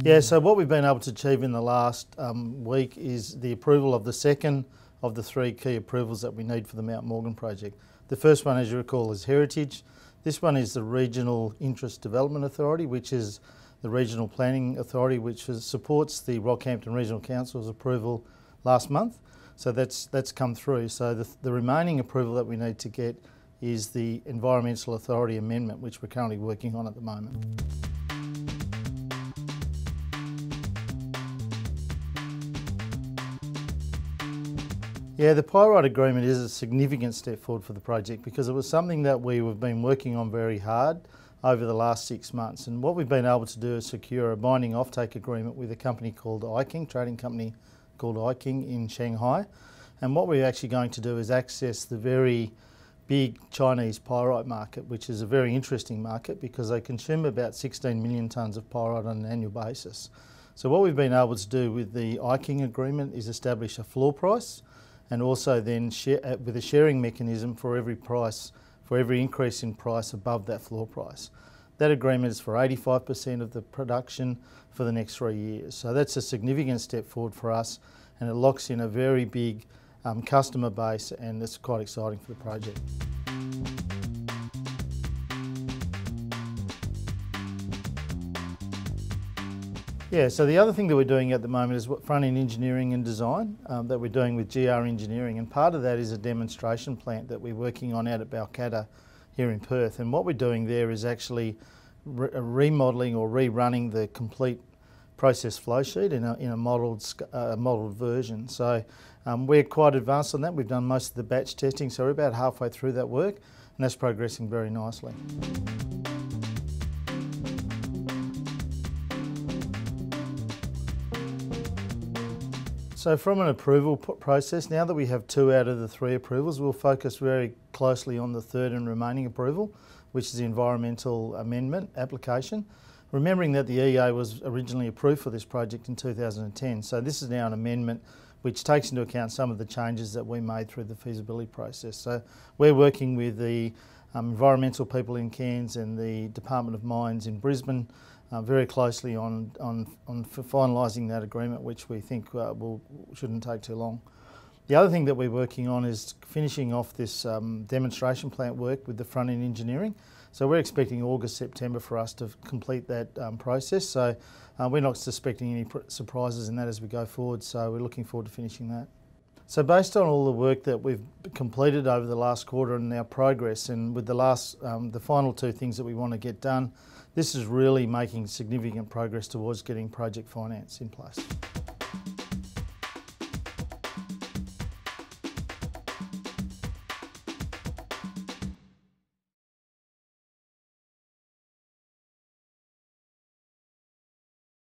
Yeah, so what we've been able to achieve in the last week is the approval of the second of the three key approvals that we need for the Mount Morgan project. The first one, as you recall, is Heritage. This one is the Regional Interest Development Authority, which is the regional planning authority which supports the Rockhampton Regional Council's approval last month. So that's come through. So the remaining approval that we need to get is the Environmental Authority Amendment, which we're currently working on at the moment. Yeah, the pyrite agreement is a significant step forward for the project because it was something that we've been working on very hard over the last 6 months. And what we've been able to do is secure a binding offtake agreement with a company called Iking, trading company called Iking in Shanghai. And what we're actually going to do is access the very big Chinese pyrite market, which is a very interesting market because they consume about 16 million tonnes of pyrite on an annual basis. So what we've been able to do with the Iking agreement is establish a floor price and also then with a sharing mechanism for every increase in price above that floor price. That agreement is for 85% of the production for the next 3 years. So that's a significant step forward for us, and it locks in a very big customer base, and it's quite exciting for the project. Yeah, so the other thing that we're doing at the moment is front-end engineering and design that we're doing with GR Engineering, and part of that is a demonstration plant that we're working on out at Balcatta here in Perth. And what we're doing there is actually remodelling or rerunning the complete process flow sheet in a modelled version. So we're quite advanced on that. We've done most of the batch testing, so we're about halfway through that work, and that's progressing very nicely. So from an approval process, now that we have 2 out of the 3 approvals, we'll focus very closely on the third and remaining approval, which is the environmental amendment application. Remembering that the EA was originally approved for this project in 2010, so this is now an amendment which takes into account some of the changes that we made through the feasibility process. So we're working with the environmental people in Cairns and the Department of Mines in Brisbane very closely on finalising that agreement, which we think shouldn't take too long. The other thing that we're working on is finishing off this demonstration plant work with the front-end engineering. So we're expecting August, September for us to complete that process. So we're not suspecting any surprises in that as we go forward. So we're looking forward to finishing that. So based on all the work that we've completed over the last quarter and our progress, and with the final 2 things that we want to get done, this is really making significant progress towards getting project finance in place.